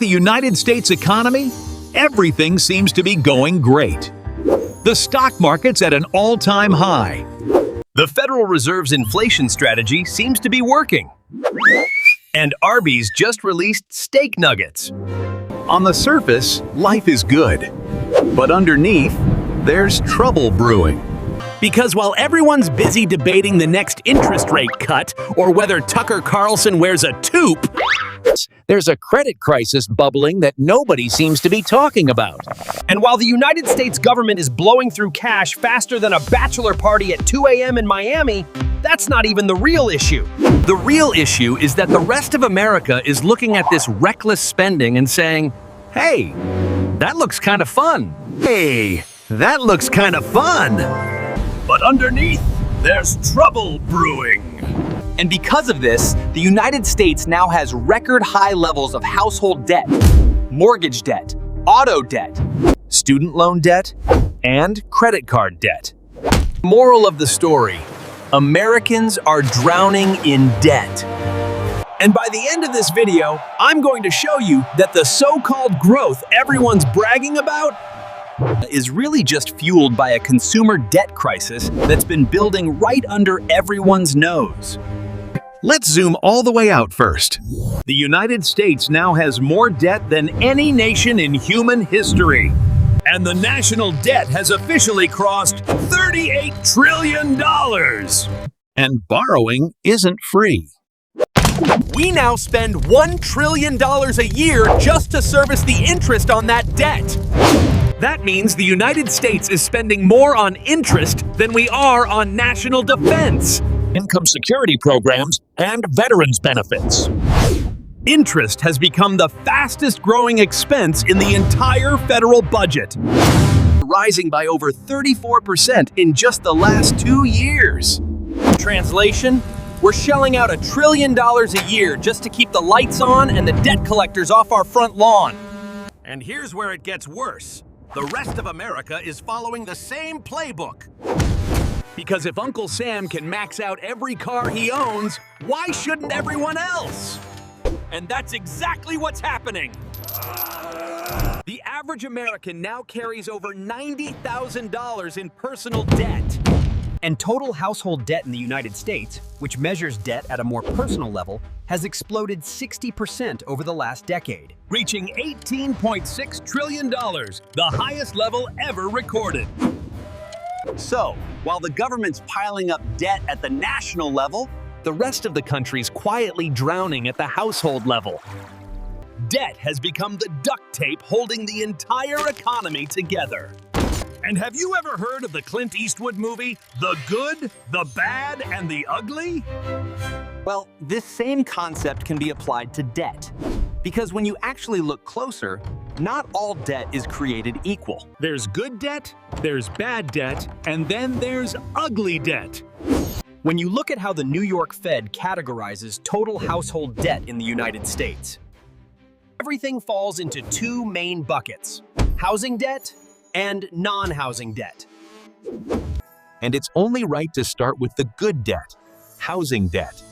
The United States economy? Everything seems to be going great. The stock market's at an all-time high. The Federal Reserve's inflation strategy seems to be working. And Arby's just released steak nuggets. On the surface, life is good. But underneath, there's trouble brewing. Because while everyone's busy debating the next interest rate cut or whether Tucker Carlson wears a toque, there's a credit crisis bubbling that nobody seems to be talking about. And while the United States government is blowing through cash faster than a bachelor party at 2 a.m. in Miami, that's not even the real issue. The real issue is that the rest of America is looking at this reckless spending and saying, "Hey, that looks kind of fun. Hey, that looks kind of fun." But underneath, there's trouble brewing. And because of this, the United States now has record high levels of household debt, mortgage debt, auto debt, student loan debt, and credit card debt. Moral of the story: Americans are drowning in debt. And by the end of this video, I'm going to show you that the so-called growth everyone's bragging about is really just fueled by a consumer debt crisis that's been building right under everyone's nose. Let's zoom all the way out first. The United States now has more debt than any nation in human history. And the national debt has officially crossed $38 trillion. And borrowing isn't free. We now spend $1 trillion a year just to service the interest on that debt. That means the United States is spending more on interest than we are on national defense, Income security programs, and veterans benefits. Interest has become the fastest growing expense in the entire federal budget, rising by over 34% in just the last 2 years. Translation: we're shelling out $1 trillion a year just to keep the lights on and the debt collectors off our front lawn. And here's where it gets worse. The rest of America is following the same playbook. Because if Uncle Sam can max out every car he owns, why shouldn't everyone else? And that's exactly what's happening. The average American now carries over $90,000 in personal debt. And total household debt in the United States, which measures debt at a more personal level, has exploded 60% over the last decade, reaching $18.6 trillion, the highest level ever recorded. So, while the government's piling up debt at the national level, the rest of the country's quietly drowning at the household level. Debt has become the duct tape holding the entire economy together. And have you ever heard of the Clint Eastwood movie, The Good, the Bad, and the Ugly? Well, this same concept can be applied to debt. Because when you actually look closer, not all debt is created equal. There's good debt, there's bad debt, and then there's ugly debt. When you look at how the New York Fed categorizes total household debt in the United States, everything falls into two main buckets: housing debt and non-housing debt. And it's only right to start with the good debt, housing debt.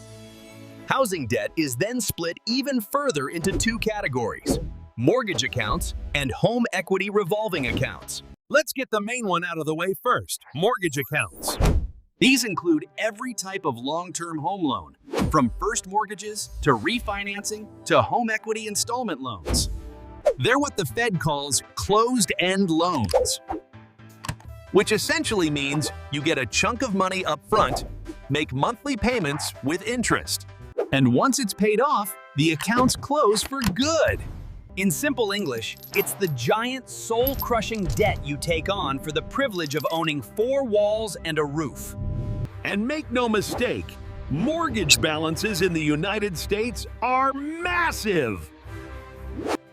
Housing debt is then split even further into two categories: mortgage accounts and home equity revolving accounts. Let's get the main one out of the way first: mortgage accounts. These include every type of long-term home loan, from first mortgages to refinancing to home equity installment loans. They're what the Fed calls closed-end loans, which essentially means you get a chunk of money up front, make monthly payments with interest, and once it's paid off, the accounts close for good. In simple English, it's the giant soul-crushing debt you take on for the privilege of owning 4 walls and a roof. And make no mistake, mortgage balances in the United States are massive.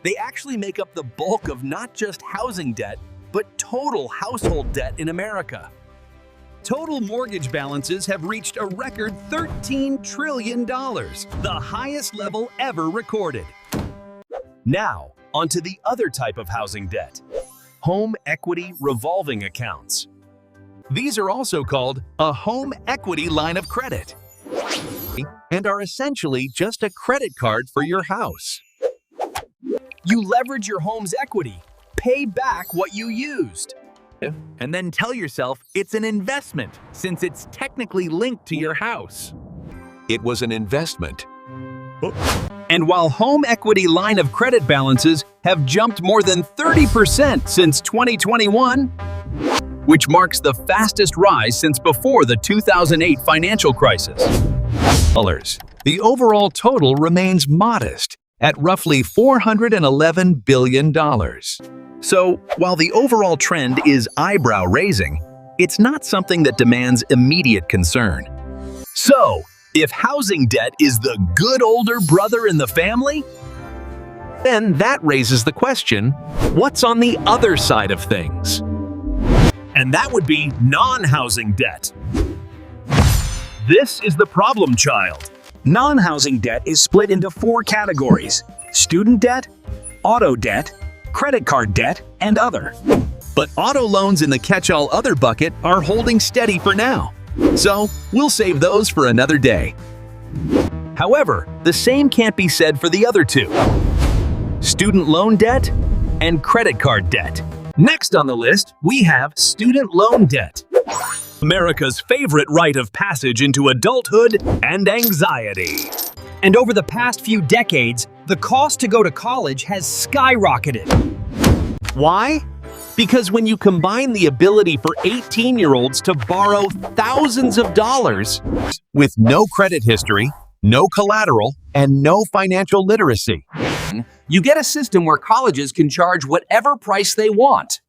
They actually make up the bulk of not just housing debt, but total household debt in America. Total mortgage balances have reached a record $13 trillion, the highest level ever recorded. Now, onto the other type of housing debt: home equity revolving accounts. These are also called a home equity line of credit and are essentially just a credit card for your house. You leverage your home's equity, pay back what you used. And then tell yourself it's an investment since it's technically linked to your house. It was an investment. And while home equity line of credit balances have jumped more than 30% since 2021, which marks the fastest rise since before the 2008 financial crisis. The overall total remains modest at roughly $411 billion. So, while the overall trend is eyebrow-raising, it's not something that demands immediate concern. So, if housing debt is the good older brother in the family, Then that raises the question, what's on the other side of things? and that would be non-housing debt. This is the problem child. Non-housing debt is split into 4 categories: student debt, auto debt, credit card debt, and other. But auto loans in the catch-all other bucket are holding steady for now. So, we'll save those for another day. However, the same can't be said for the other two: student loan debt and credit card debt. Next on the list, we have student loan debt. America's favorite rite of passage into adulthood and anxiety. And over the past few decades, the cost to go to college has skyrocketed. Why? Because when you combine the ability for 18-year-olds to borrow thousands of dollars With no credit history, no collateral, and no financial literacy. You get a system where colleges can charge whatever price they want.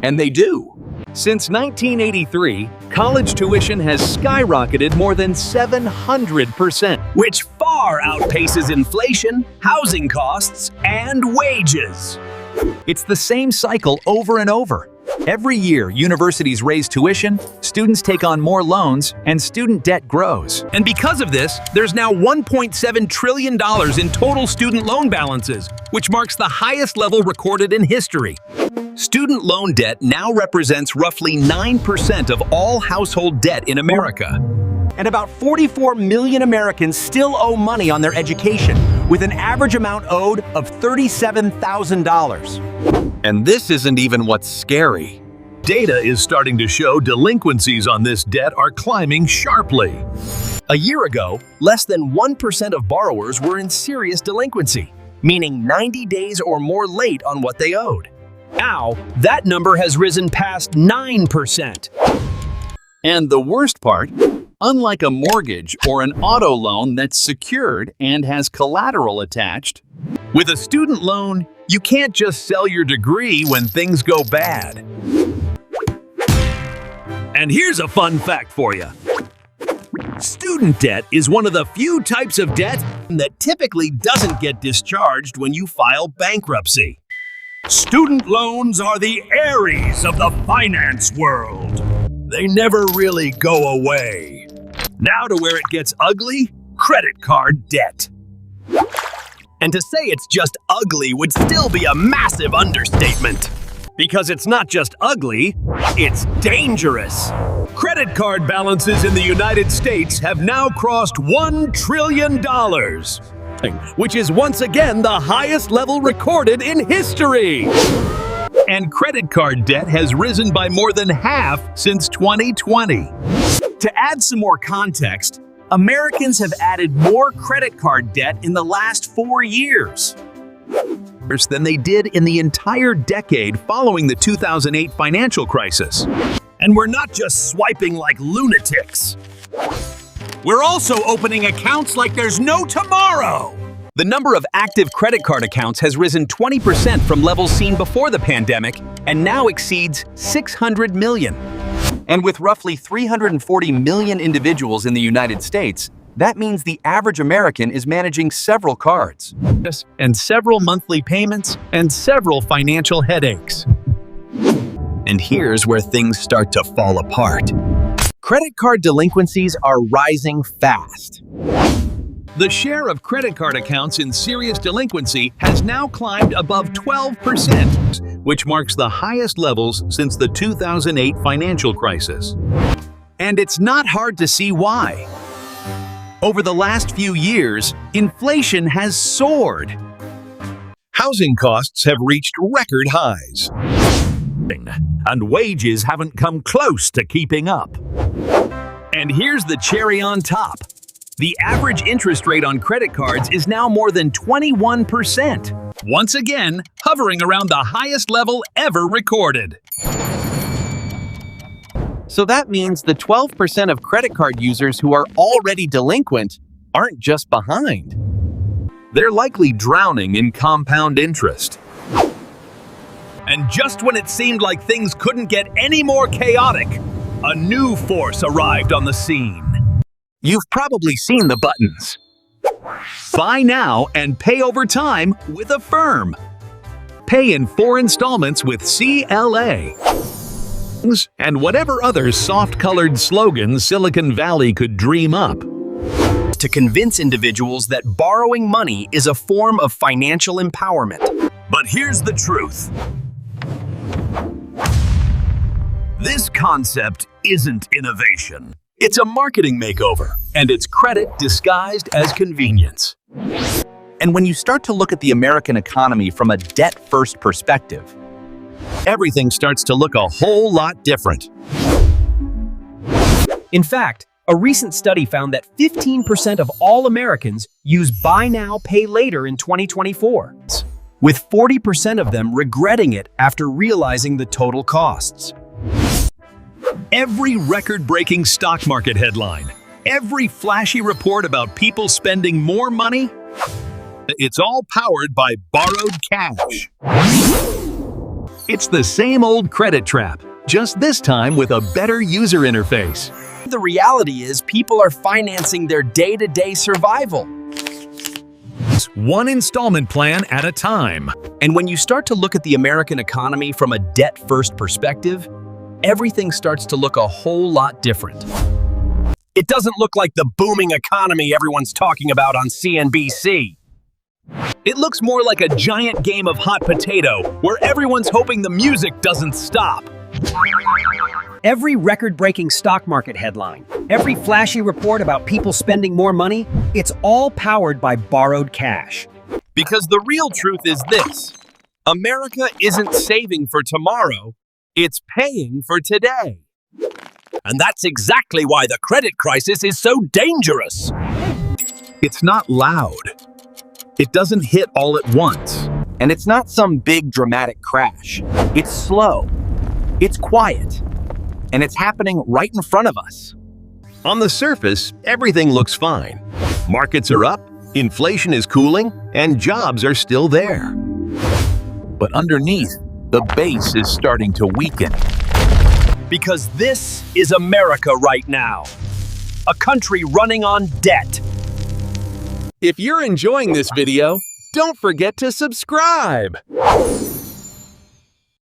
And they do. Since 1983, college tuition has skyrocketed more than 700%. Which far outpaces inflation, housing costs, and wages. It's the same cycle over and over. Every year, universities raise tuition, students take on more loans, and student debt grows. And because of this, there's now $1.7 trillion in total student loan balances, which marks the highest level recorded in history. Student loan debt now represents roughly 9% of all household debt in America. And about 44 million Americans still owe money on their education, with an average amount owed of $37,000. And this isn't even what's scary. Data is starting to show delinquencies on this debt are climbing sharply. A year ago, less than 1% of borrowers were in serious delinquency, meaning 90 days or more late on what they owed. Now, that number has risen past 9%. And the worst part, unlike a mortgage or an auto loan that's secured and has collateral attached, With a student loan, you can't just sell your degree when things go bad. And here's a fun fact for you. Student debt is one of the few types of debt that typically doesn't get discharged when you file bankruptcy. Student loans are the Aries of the finance world. They never really go away. Now to where it gets ugly, credit card debt. And to say it's just ugly would still be a massive understatement. Because it's not just ugly, it's dangerous. Credit card balances in the United States have now crossed $1 trillion, which is once again the highest level recorded in history. And credit card debt has risen by more than half since 2020. To add some more context, Americans have added more credit card debt in the last 4 years than they did in the entire decade following the 2008 financial crisis. And we're not just swiping like lunatics. We're also opening accounts like there's no tomorrow. The number of active credit card accounts has risen 20% from levels seen before the pandemic and now exceeds 600 million. And with roughly 340 million individuals in the United States, that means the average American is managing several cards, And several monthly payments and several financial headaches. And here's where things start to fall apart. Credit card delinquencies are rising fast. The share of credit card accounts in serious delinquency has now climbed above 12%, which marks the highest levels since the 2008 financial crisis. And it's not hard to see why. Over the last few years, inflation has soared. Housing costs have reached record highs. And wages haven't come close to keeping up. And here's the cherry on top. The average interest rate on credit cards is now more than 21%. Once again, hovering around the highest level ever recorded. So that means the 12% of credit card users who are already delinquent aren't just behind. They're likely drowning in compound interest. And just when it seemed like things couldn't get any more chaotic, a new force arrived on the scene. You've probably seen the buttons. Buy now and pay over time with Affirm. Pay in 4 installments with CLA. And whatever other soft-colored slogans Silicon Valley could dream up. To convince individuals that borrowing money is a form of financial empowerment. But here's the truth. This concept isn't innovation. It's a marketing makeover, and it's credit disguised as convenience. And when you start to look at the American economy from a debt-first perspective, Everything starts to look a whole lot different. In fact, a recent study found that 15% of all Americans use buy now, pay later in 2024, with 40% of them regretting it after realizing the total costs. Every record-breaking stock market headline, every flashy report about people spending more money, it's all powered by borrowed cash. It's the same old credit trap, just this time with a better user interface. The reality is people are financing their day-to-day survival. One installment plan at a time. And when you start to look at the American economy from a debt-first perspective, everything starts to look a whole lot different. It doesn't look like the booming economy everyone's talking about on CNBC. It looks more like a giant game of hot potato where everyone's hoping the music doesn't stop. Every record-breaking stock market headline, every flashy report about people spending more money, it's all powered by borrowed cash. Because the real truth is this: America isn't saving for tomorrow, it's paying for today. And that's exactly why the credit crisis is so dangerous. It's not loud. It doesn't hit all at once. and it's not some big dramatic crash. It's slow, it's quiet, and it's happening right in front of us. On the surface, everything looks fine. Markets are up, inflation is cooling, and jobs are still there. But underneath, the base is starting to weaken. Because this is America right now. A country running on debt. If you're enjoying this video, don't forget to subscribe.